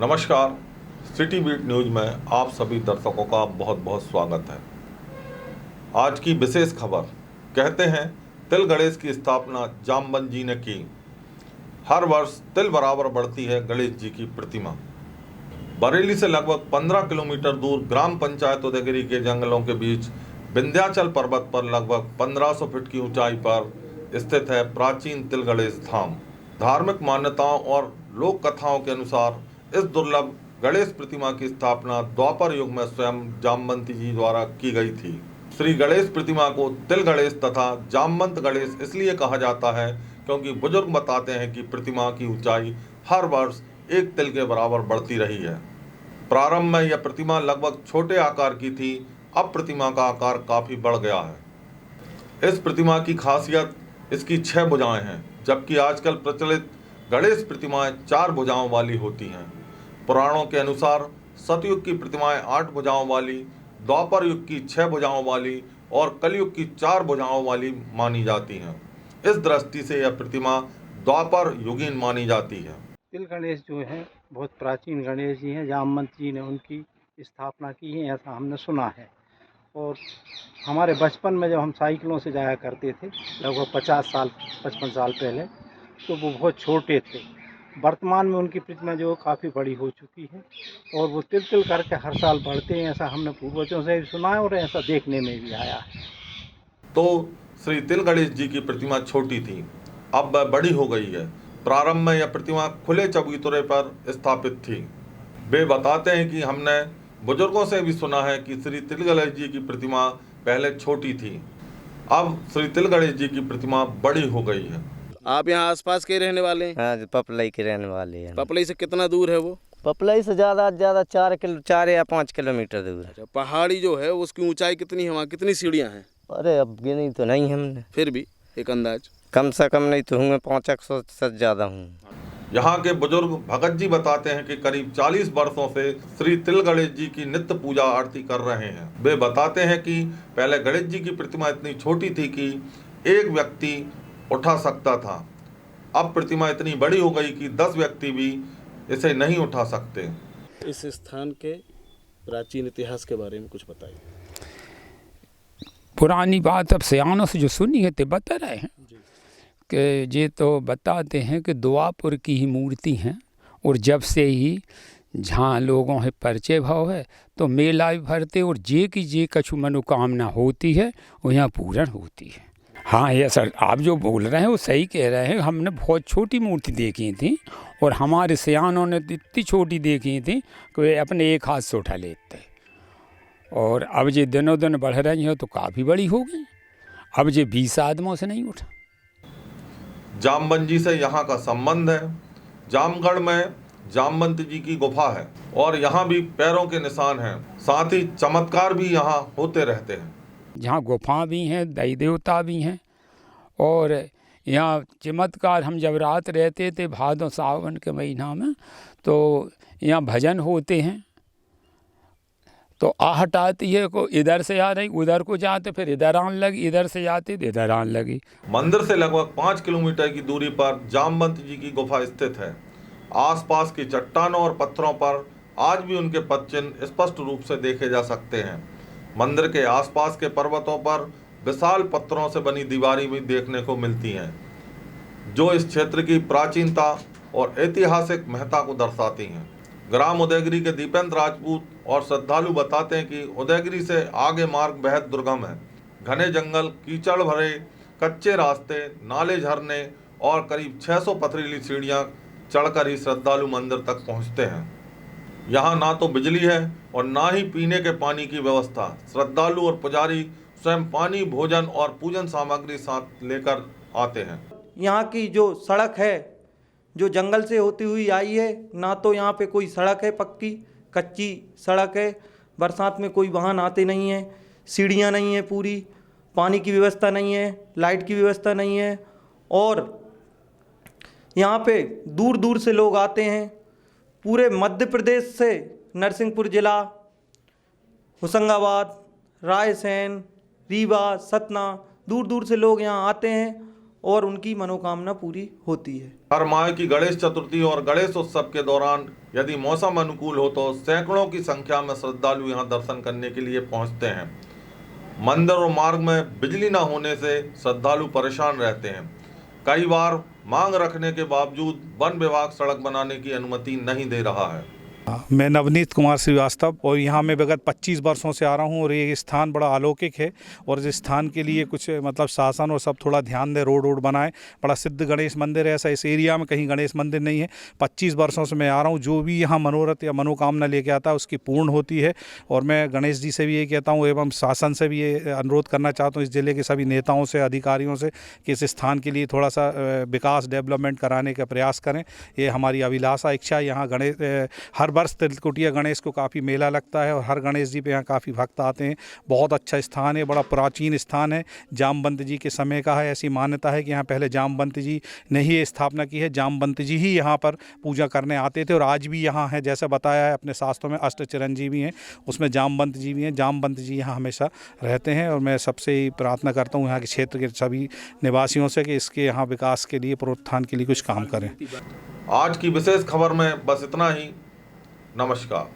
नमस्कार, city beat news में आप सभी दर्शकों का बहुत बहुत स्वागत है। आज की विशेष खबर कहते हैं तिल गणेश की स्थापना जामवंत जी ने की। हर वर्ष तिल बराबर बढ़ती है गणेश जी की प्रतिमा। बरेली से लगभग 15 किलोमीटर दूर ग्राम पंचायत उदयगिरी के जंगलों के बीच विंध्याचल पर्वत पर लगभग 1500 फीट की ऊंचाई पर स्थित है प्राचीन तिल गणेश धाम। धार्मिक मान्यताओं और लोक कथाओं के अनुसार इस दुर्लभ गणेश प्रतिमा की स्थापना द्वापर युग में स्वयं जामवंत जी द्वारा की गई थी। श्री गणेश प्रतिमा को तिल गणेश तथा जामवंत गणेश इसलिए कहा जाता है क्योंकि बुजुर्ग बताते हैं कि प्रतिमा की ऊंचाई हर वर्ष एक तिल के बराबर बढ़ती रही है। प्रारंभ में यह प्रतिमा लगभग छोटे आकार की थी, अब प्रतिमा का आकार काफी बढ़ गया है। इस प्रतिमा की खासियत इसकी 6 भुजाएं हैं, जबकि आजकल प्रचलित गणेश प्रतिमाएं 4 भुजाओं वाली होती हैं। पुराणों के अनुसार सतयुग की प्रतिमाएं 8 भुजाओं वाली, द्वापर युग की 6 भुजाओं वाली और कलयुग की 4 भुजाओं वाली मानी जाती हैं। इस दृष्टि से यह प्रतिमा द्वापर युगीन मानी जाती है। तिल गणेश जो है बहुत प्राचीन गणेश जी हैं। जामवंत जी ने उनकी स्थापना की है, ऐसा हमने सुना है। और हमारे बचपन में जब हम साइकिलों से जाया करते थे लगभग 55 साल पहले, तो वो बहुत छोटे थे। वर्तमान में उनकी प्रतिमा जो काफ़ी बड़ी हो चुकी है और वो तिल तिल करके हर साल बढ़ते हैं, ऐसा हमने पूर्वजों से भी सुना है और ऐसा देखने में भी आया है। तो श्री तिल गणेश जी की प्रतिमा छोटी थी, अब वह बड़ी हो गई है। प्रारंभ में यह प्रतिमा खुले चबूतरे पर स्थापित थी। वे बताते हैं कि हमने बुजुर्गों से भी सुना है कि श्री तिल गणेश जी की प्रतिमा पहले छोटी थी, अब श्री तिल गणेश जी की प्रतिमा बड़ी हो गई है। आप यहाँ आसपास के रहने वाले हैं? हाँ, पपलई के रहने वाले हैं। पपलई से कितना दूर है वो? पपलई से ज़्यादा 4 या 5 किलोमीटर दूर है। अच्छा, पहाड़ी जो है उसकी ऊंचाई कितनी है, वहाँ कितनी सीढ़ियाँ हैं? अरे अब गिनी तो नहीं हमने, फिर भी एक अंदाज कम से कम नहीं तो होंगे 500 से ज़्यादा हूँ। यहाँ के बुजुर्ग भगत जी बताते हैं कि करीब 40 वर्षों से श्री तिल गणेश जी की नित्य पूजा आरती कर रहे हैं। वे बताते हैं कि पहले गणेश जी की प्रतिमा इतनी छोटी थी कि एक व्यक्ति उठा सकता था, अब प्रतिमा इतनी बड़ी हो गई कि 10 व्यक्ति भी इसे नहीं उठा सकते। इस स्थान के प्राचीन इतिहास के बारे में कुछ बताइए। पुरानी बात अब सयानों से जो सुनी है तो बता रहे हैं कि ये तो बताते हैं कि द्वापुर की ही मूर्ति हैं और जब से ही जहाँ लोगों है परिचय भाव है तो मेला भी भरते और जे कछु मनोकामना होती है वो यहाँ पूर्ण होती है। हाँ ये सर आप जो बोल रहे हैं वो सही कह रहे हैं। हमने बहुत छोटी मूर्ति देखी थी और हमारे सयानों ने इतनी छोटी देखी थी कि वे अपने एक हाथ से उठा लेते, और अब ये दिनों दिन बढ़ रही हैं तो काफ़ी बड़ी हो गई। अब ये 20 आदमों से नहीं उठा। जामवंत जी से यहाँ का संबंध है। जामगढ़ में जामवंत जी की गुफा है और यहाँ भी पैरों के निशान हैं, साथ ही चमत्कार भी यहाँ होते रहते हैं। जहाँ गुफा भी हैं, दैव देवता भी हैं और यहाँ चमत्कार। हम जब रात रहते थे भादों सावन के महीना में तो यहाँ भजन होते हैं, तो आहट आती है को इधर से आ रही उधर को जाते, फिर इधर आने लगी, इधर से जाते तो इधर आने लगी। मंदिर से लगभग 5 किलोमीटर की दूरी पर जामवंत जी की गुफा स्थित है। आसपास की चट्टानों और पत्थरों पर आज भी उनके पदचिन्ह स्पष्ट रूप से देखे जा सकते हैं। मंदिर के आसपास के पर्वतों पर विशाल पत्थरों से बनी दीवारें भी देखने को मिलती हैं, जो इस क्षेत्र की प्राचीनता और ऐतिहासिक महत्ता को दर्शाती हैं। ग्राम उदयगिरी के दीपेंद्र राजपूत और श्रद्धालु बताते हैं कि उदयगिरी से आगे मार्ग बेहद दुर्गम है। घने जंगल, कीचड़ भरे कच्चे रास्ते, नाले, झरने और करीब 600 पथरीली सीढ़ियां चढ़कर ही श्रद्धालु मंदिर तक पहुंचते हैं। यहाँ ना तो बिजली है और ना ही पीने के पानी की व्यवस्था। श्रद्धालु और पुजारी स्वयं पानी, भोजन और पूजन सामग्री साथ लेकर आते हैं। यहाँ की जो सड़क है जो जंगल से होती हुई आई है, ना तो यहाँ पे कोई सड़क है, पक्की कच्ची सड़क है। बरसात में कोई वाहन आते नहीं है, सीढ़ियाँ नहीं है, पूरी पानी की व्यवस्था नहीं है, लाइट की व्यवस्था नहीं है। और यहाँ पे दूर दूर से लोग आते हैं, पूरे मध्य प्रदेश से, नरसिंहपुर जिला, होशंगाबाद, रायसेन, रीवा, सतना, दूर दूर से लोग यहाँ आते हैं और उनकी मनोकामना पूरी होती है। हर माह की गणेश चतुर्थी और गणेश उत्सव के दौरान यदि मौसम अनुकूल हो तो सैकड़ों की संख्या में श्रद्धालु यहां दर्शन करने के लिए पहुंचते हैं। मंदिर और मार्ग में बिजली न होने से श्रद्धालु परेशान रहते हैं। कई बार मांग रखने के बावजूद वन विभाग सड़क बनाने की अनुमति नहीं दे रहा है। मैं नवनीत कुमार श्रीवास्तव और यहाँ मैं विगत 25 वर्षों से आ रहा हूँ और ये स्थान बड़ा अलौकिक है और इस स्थान के लिए कुछ मतलब शासन और सब थोड़ा ध्यान दे, रोड बनाए। बड़ा सिद्ध गणेश मंदिर है, ऐसा इस एरिया में कहीं गणेश मंदिर नहीं है। 25 वर्षों से मैं आ रहा हूँ, जो भी यहाँ मनोरथ या मनोकामना लेके आता है उसकी पूर्ण होती है। और मैं गणेश जी से भी ये कहता हूँ एवं शासन से भी ये अनुरोध करना चाहता हूँ, इस ज़िले के सभी नेताओं से, अधिकारियों से, कि इस स्थान के लिए थोड़ा सा विकास डेवलपमेंट कराने का प्रयास करें। ये हमारी अभिलाषा इच्छा। यहाँ गणेश हर वर्ष तिलकुटिया गणेश को काफ़ी मेला लगता है और हर गणेश जी पे यहाँ काफ़ी भक्त आते हैं। बहुत अच्छा स्थान है, बड़ा प्राचीन स्थान है, जामवंत जी के समय का है। ऐसी मान्यता है कि यहाँ पहले जामवंत जी ने ही स्थापना की है। जामवंत जी ही यहाँ पर पूजा करने आते थे और आज भी यहाँ है, जैसे बताया है अपने शास्त्रों में अष्ट चिरंजीवी हैं, उसमें जामवंत जी भी हैं। जामवंत जी यहाँ हमेशा रहते हैं और मैं सबसे ही प्रार्थना करता हूँ यहाँ के क्षेत्र के सभी निवासियों से कि इसके यहाँ विकास के लिए, प्रोत्थान के लिए कुछ काम करें। आज की विशेष खबर में बस इतना ही। नमस्कार।